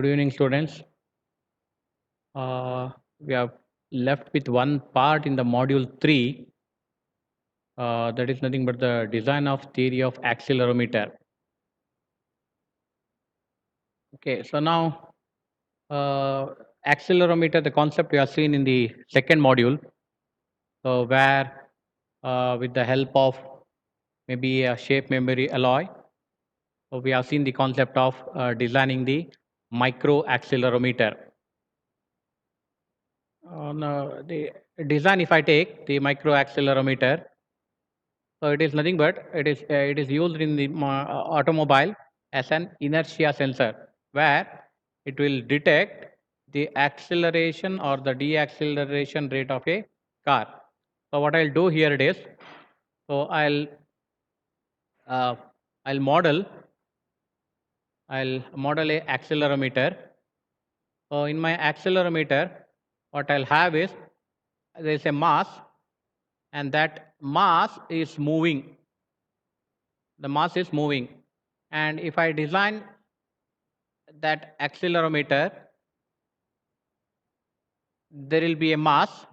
Good evening, students. We have left with one part in the module 3, that is nothing but the design of theory of accelerometer. Okay, so now accelerometer, the concept we have seen in the second module, where with the help of maybe a shape memory alloy, we have seen the concept of designing the micro accelerometer. Now the design, if I take the micro accelerometer, so it is nothing but it is used in the automobile as an inertia sensor, where it will detect the acceleration or the deceleration rate of a car. So what I'll do here it is, so uh, I'll model a accelerometer. So in my accelerometer, what I'll have is there is a mass, and that mass is moving. The mass is moving, and if I design that accelerometer, there will be a mass,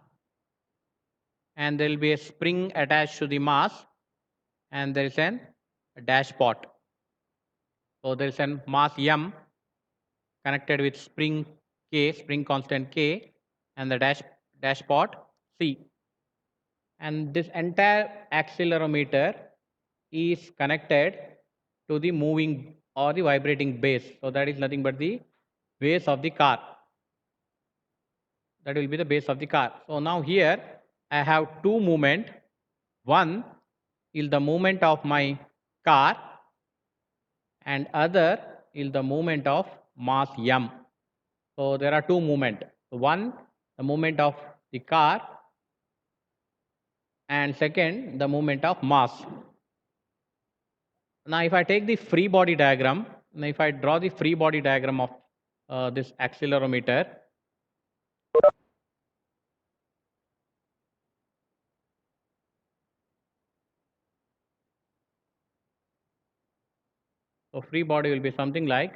and there will be a spring attached to the mass, and there is an dashpot. So there is a mass m connected with spring k, spring constant k, and the dashpot c, and this entire accelerometer is connected to the moving or the vibrating base. So that is nothing but the base of the car. That will be the base of the car. So now here I have two movement. One is the movement of my car, and other is the movement of mass m. So there are two movement. One, the movement of the car, and second, the movement of mass. Now if I take the free body diagram, now if I draw the free body diagram of this accelerometer, so free body will be something like,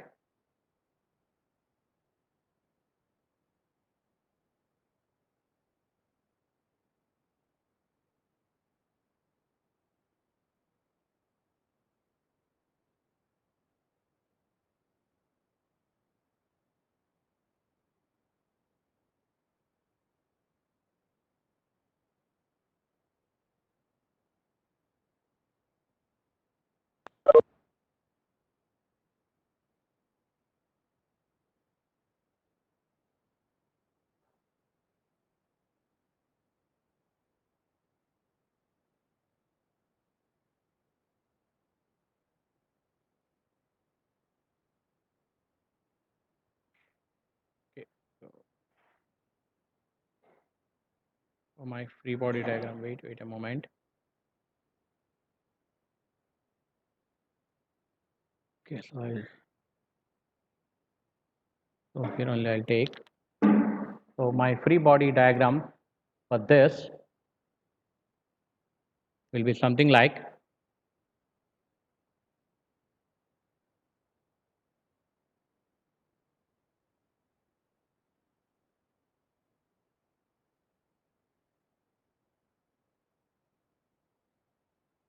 okay, so my free body diagram, wait a moment. Okay, so here only I'll take, so my free body diagram for this will be something like,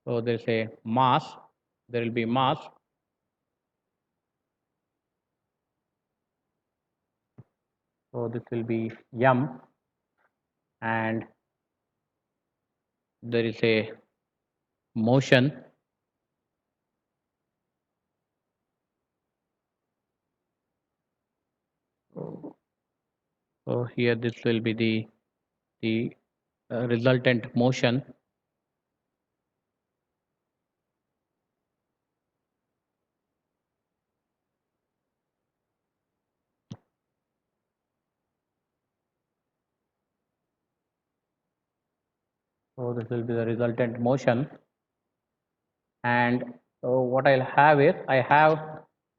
so there's a mass, there will be mass, so this will be m, and there is a motion, so here this will be the resultant motion. So this will be the resultant motion, and so what I'll have is I have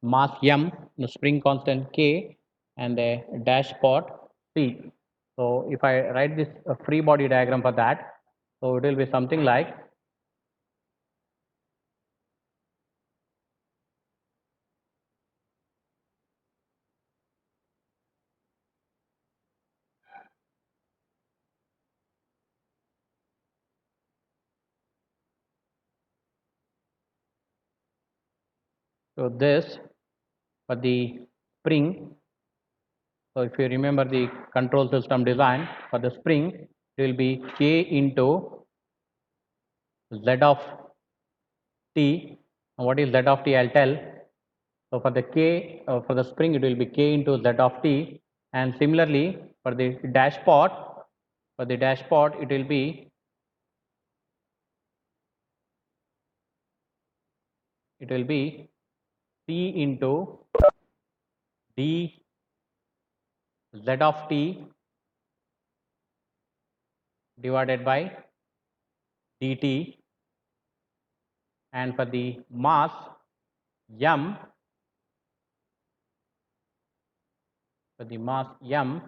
mass m, the spring constant k, and a dashpot c. So if I write this free body diagram for that, so it will be something like, So this for the spring. So if you remember the control system design for the spring, it will be K into Z of t. What is Z of t? I'll tell. So for the K, for the spring, it will be K into Z of t, and similarly for the dashpot, it will be C into d Z of t divided by dt, and for the mass m, for the mass m,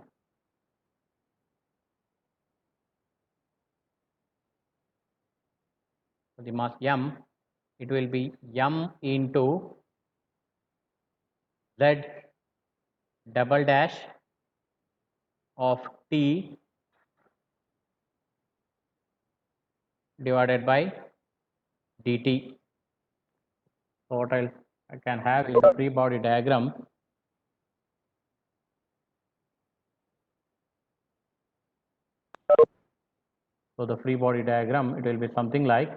it will be m into Z double dash of t divided by dt. So what I can have in the free body diagram, so the free body diagram, it will be something like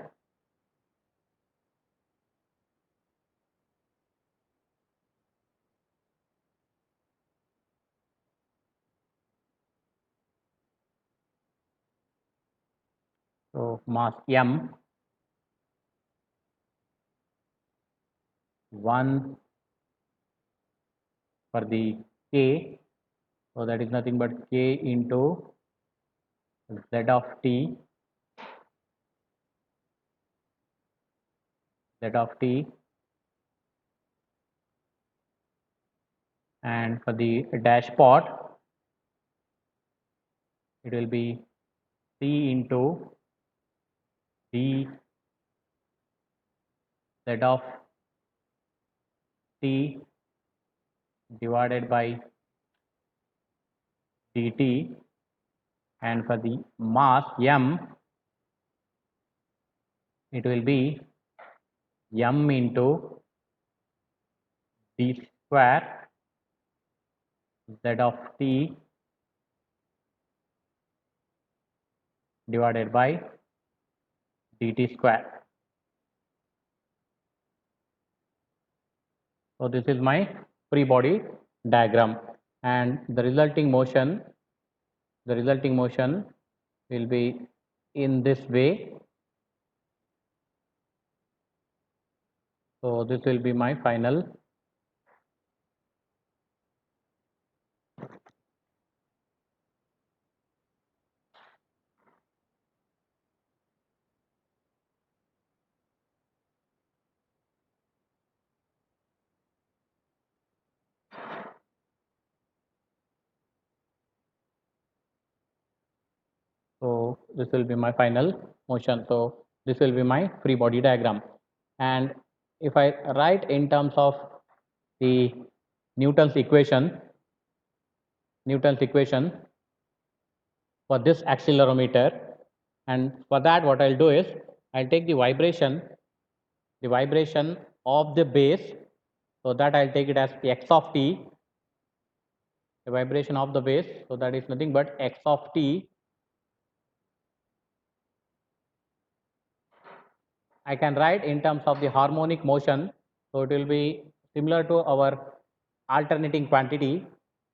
so mass m 1 for the k, so that is nothing but k into Z of t, and for the dash pot, it will be c into d Z of t divided by dt, and for the mass m, it will be m into d square Z of t divided by dt square. So this is my free body diagram, and the resulting motion will be in this way. So this will be my final. So this will be my final motion. So this will be my free body diagram. And if I write in terms of the Newton's equation for this accelerometer, and for that what I'll do is I'll take the vibration of the base, so that I'll take it as x of t, the vibration of the base, so that is nothing but x of t. I can write in terms of the harmonic motion, so it will be similar to our alternating quantity.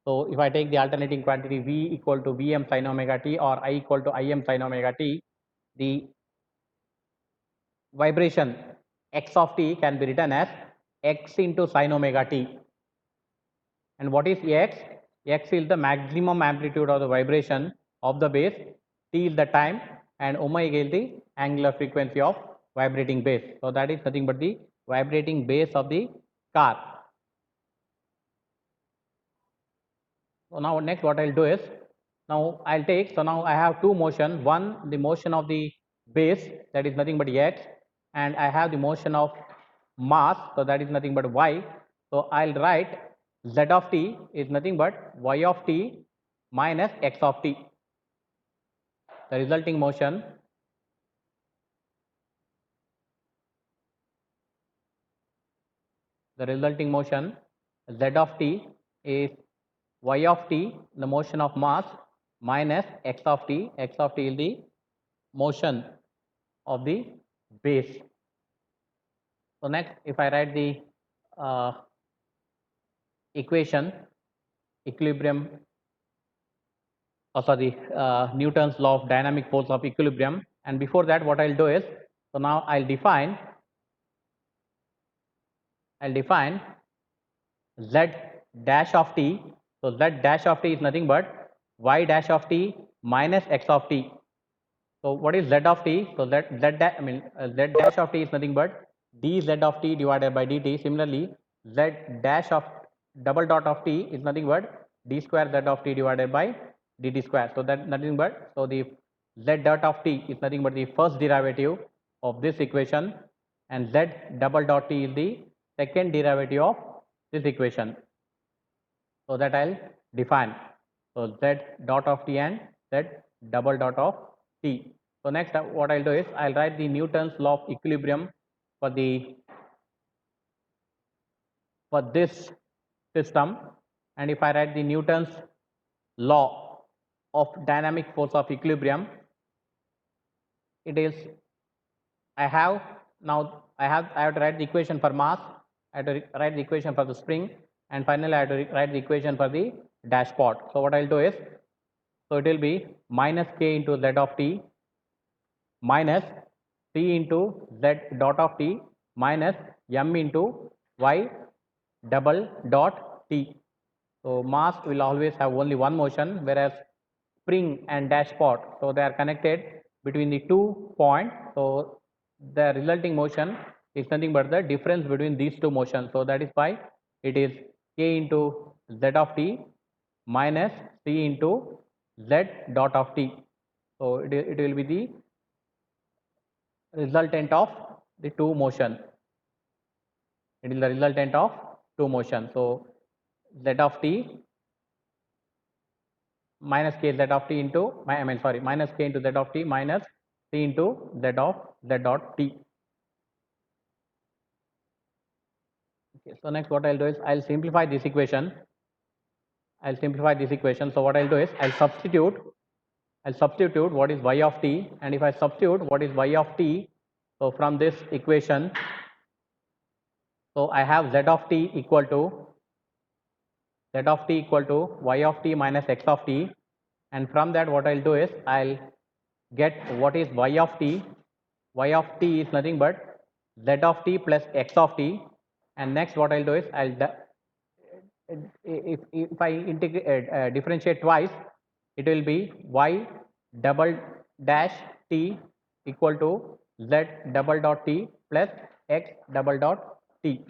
So if I take the alternating quantity v equal to Vm sin omega t or I equal to Im sin omega t, the vibration x of t can be written as x into sin omega t. And what is x? X is the maximum amplitude of the vibration of the base, t is the time, and omega is the angular frequency of vibrating base. So that is nothing but the vibrating base of the car. So now next what I'll do is, now I'll take, so now I have two motion, one the motion of the base, that is nothing but x, and I have the motion of mass, so that is nothing but y. So I'll write z of t is nothing but y of t minus x of t. The resulting motion the resulting motion z of t is y of t, the motion of mass, minus x of t. X of t is the motion of the base. So next, if I write the equation, equilibrium, Newton's law of dynamic force of equilibrium, and before that what I'll do is, so now I'll define z dash of t. So z dash of t is nothing but y dash of t minus x of t. So what is z of t? So z dash of t is nothing but dz of t divided by dt. Similarly, z dash of double dot of t is nothing but d square z of t divided by dt square. So that nothing but, so the z dot of t is nothing but the first derivative of this equation, and z double dot t is the second derivative of this equation. So that I'll define. So z dot of t and z double dot of t. So next what I'll do is I'll write the Newton's law of equilibrium for this system, and if I write the Newton's law of dynamic force of equilibrium, it is, I have to write the equation for mass, I have to write the equation for the spring, and finally I have to write the equation for the dashpot. So what I'll do is, so it will be minus k into z of t minus t into z dot of t minus m into y double dot t. So mass will always have only one motion, whereas spring and dashpot, so they are connected between the 2 points. So the resulting motion is nothing but the difference between these two motions. So that is why it is k into z of t minus c into z dot of t. So it will be the resultant of the two motion. It is the resultant of two motion. So z of t minus k z of t into minus k into z of t minus c into z of z dot t. Okay, so next what I'll do is I'll simplify this equation. So what I'll do is I'll substitute what is y of t, and if I substitute what is y of t, so from this equation, so I have z of t equal to y of t minus x of t, and from that what I'll do is I'll get what is y of t. Y of t is nothing but z of t plus x of t, and next what I'll do is if I integrate differentiate twice, it will be y double dash t equal to z double dot t plus x double dot t.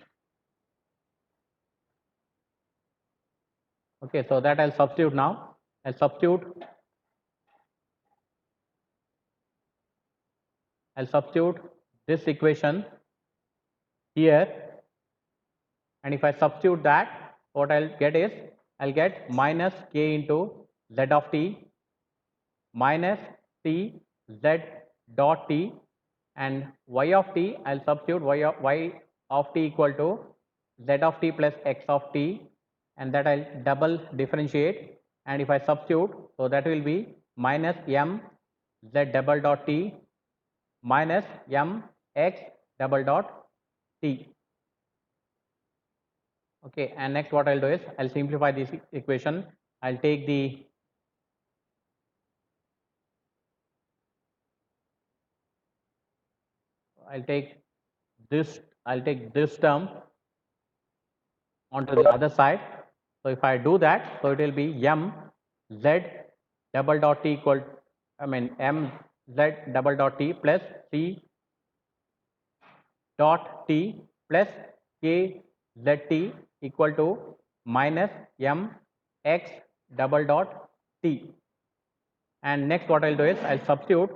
Okay, so that I'll substitute now. I'll substitute this equation here, and if I substitute that, what I'll get is I'll get minus k into z of t minus t z dot t, and y of t I'll substitute y of t equal to z of t plus x of t, and that I'll double differentiate, and if I substitute, so that will be minus m z double dot t minus m x double dot t. Okay, and next what I'll do is I'll simplify this equation. I'll take this term onto the other side. So if I do that, so it will be m z double dot t equal, m z double dot t plus c dot t plus k z t equal to minus m x double dot t. And next what I'll do is I'll substitute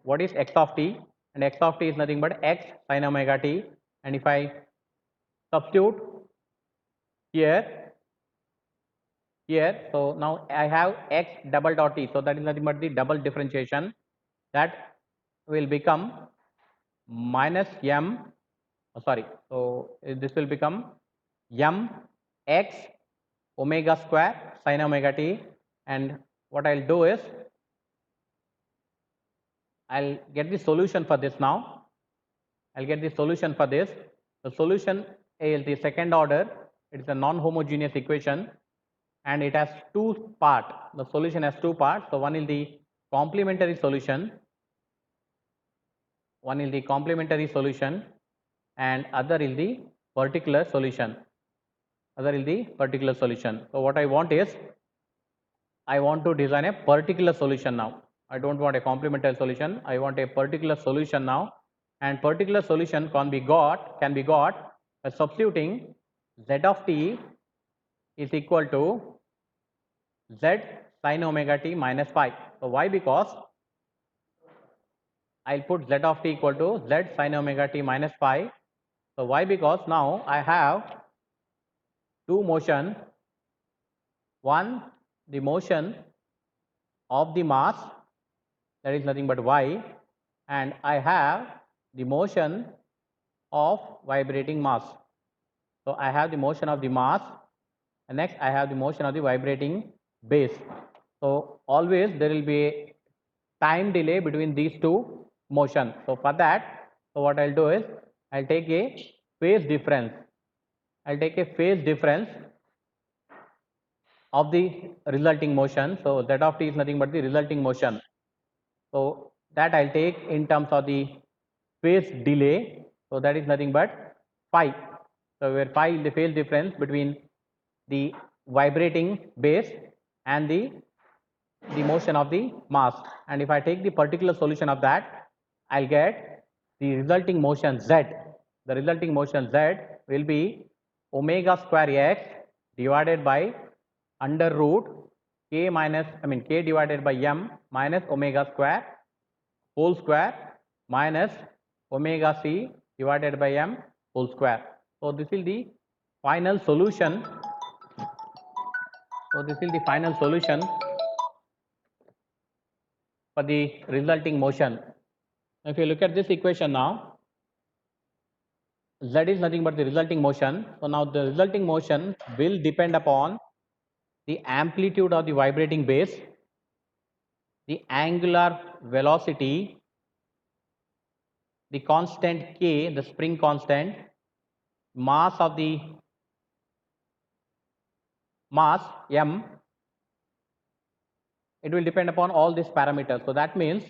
what is x of t, and x of t is nothing but x sin omega t, and if I substitute here, so now I have x double dot t, so that is nothing but the double differentiation, that will become minus m, so this will become m x omega square sin omega t, and what I'll do is I'll get the solution for this now. I'll get the solution for this. The solution is the second order. It is a non-homogeneous equation and it has two parts. The solution has two parts. So one is the complementary solution. One is the complementary solution and other is the particular solution. Other is the particular solution. So what I want is I want to design a particular solution now. I don't want a complementary solution. I want a particular solution now, and particular solution can be got by substituting z of t is equal to z sin omega t minus phi. So why? Because I'll put z of t equal to z sin omega t minus phi. So why? Because now I have two motion. One, the motion of the mass, that is nothing but y, and I have the motion of vibrating mass. So I have the motion of the mass and next I have the motion of the vibrating base. So always there will be a time delay between these two motion. So for that, so what I'll do is I'll take a phase difference. I'll take a phase difference of the resulting motion. So z of t is nothing but the resulting motion. So that I'll take in terms of the phase delay. So that is nothing but phi. So where phi is the phase difference between the vibrating base and the motion of the mass. And if I take the particular solution of that, I'll get the resulting motion z. The resulting motion z will be omega square x divided by under root k minus k divided by m minus omega square whole square minus omega c divided by m whole square. So this is the final solution. So this is the final solution for the resulting motion. If you look at this equation now, z is nothing but the resulting motion. So now the resulting motion will depend upon the amplitude of the vibrating base, the angular velocity, the constant k, the spring constant, mass of the mass m. It will depend upon all these parameters. So that means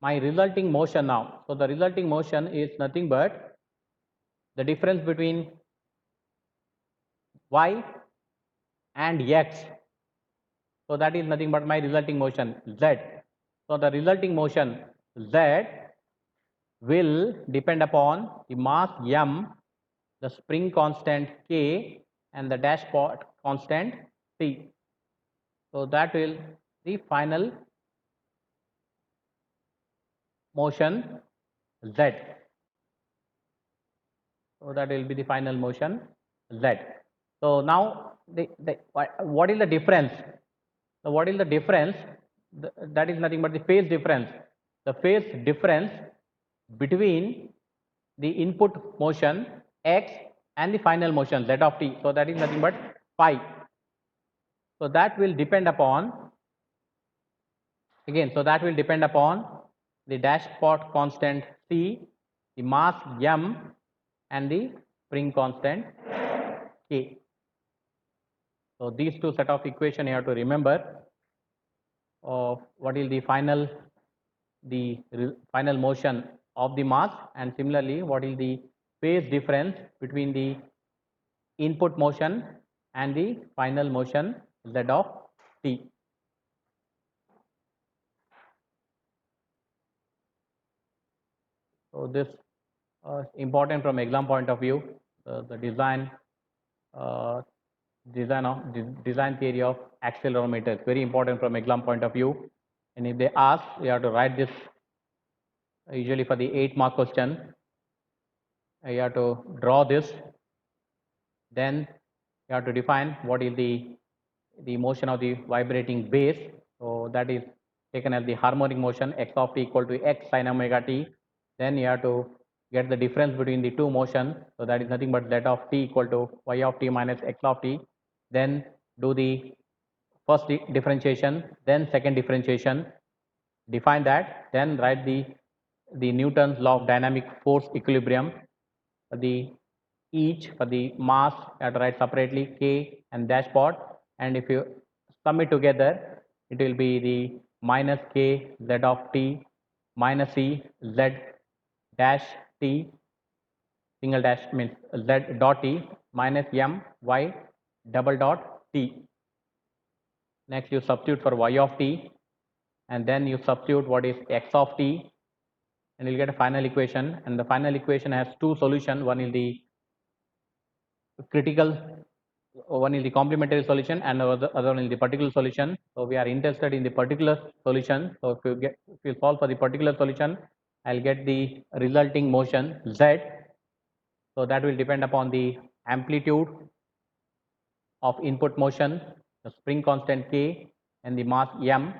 my resulting motion now. So the resulting motion is nothing but the difference between y and x. So that is nothing but my resulting motion z. So the resulting motion z will depend upon the mass m, the spring constant k, and the dash pot constant c. So that will the final motion z. So that will be the final motion z. So now what is the difference? So what is the difference? That is nothing but the phase difference. The phase difference between the input motion x and the final motion z of t. So that is nothing but phi. So that will depend upon again. So that will depend upon the dash pot constant c, the mass m, and the spring constant k. So these two set of equation you have to remember of what is the final motion of the mass, and similarly what is the phase difference between the input motion and the final motion z of t. So this important from exam point of view. The design theory of accelerometer is very important from exam point of view, and if they ask, you have to write this usually for the 8-mark question. You have to draw this, then you have to define what is the motion of the vibrating base. So that is taken as the harmonic motion x of t equal to x sin omega t. Then you have to get the difference between the two motions. So that is nothing but z of t equal to y of t minus x of t. Then do the first differentiation, then second differentiation, define that, then write the Newton's law of dynamic force equilibrium for the each for the mass. You have to write separately k and dash pot, and if you sum it together, it will be the minus k z of t minus c z dash t, single dash means z dot t minus m y double dot t. Next you substitute for y of t, and then you substitute what is x of t, and you'll get a final equation, and the final equation has two solutions. One is the critical, one is the complementary solution, and the other one is the particular solution. So we are interested in the particular solution. So if you solve for the particular solution, I'll get the resulting motion z. So that will depend upon the amplitude of input motion, the spring constant k, and the mass m.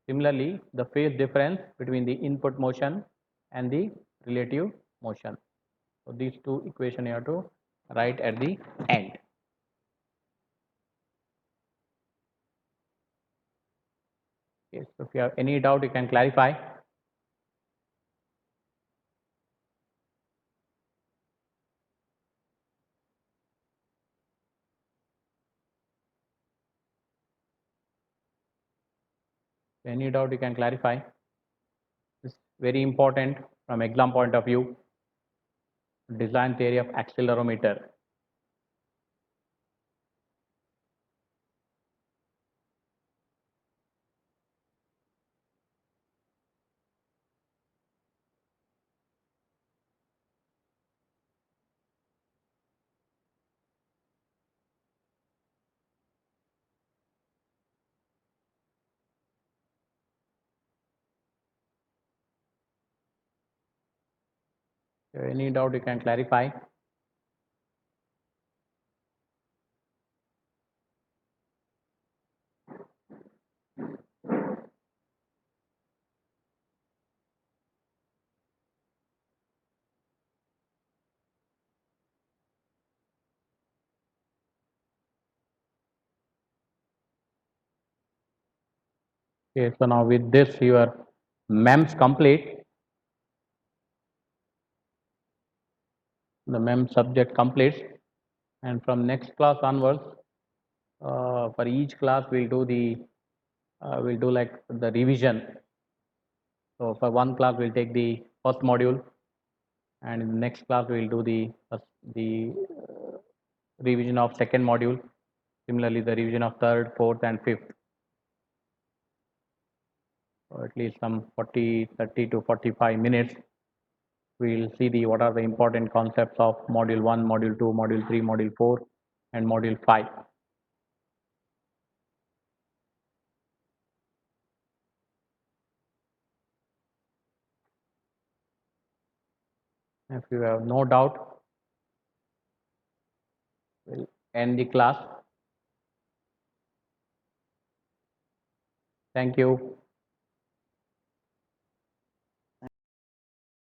Similarly, the phase difference between the input motion and the relative motion. So these two equations you have to write at the end. Okay, so if you have any doubt, you can clarify. Any doubt, you can clarify. This is very important from exam point of view. Design theory of accelerometer. Any doubt, you can clarify. Okay, so now with this, your MEMS complete. The MEMS subject completes, and from next class onwards, for each class we'll do like the revision. So for one class we'll take the first module, and in the next class we'll do the revision of second module. Similarly, the revision of third, fourth, and fifth. So at least some 30 to 45 minutes. We'll see what are the important concepts of module 1, module 2, module 3, module 4, and module 5. If you have no doubt, we'll end the class. Thank you.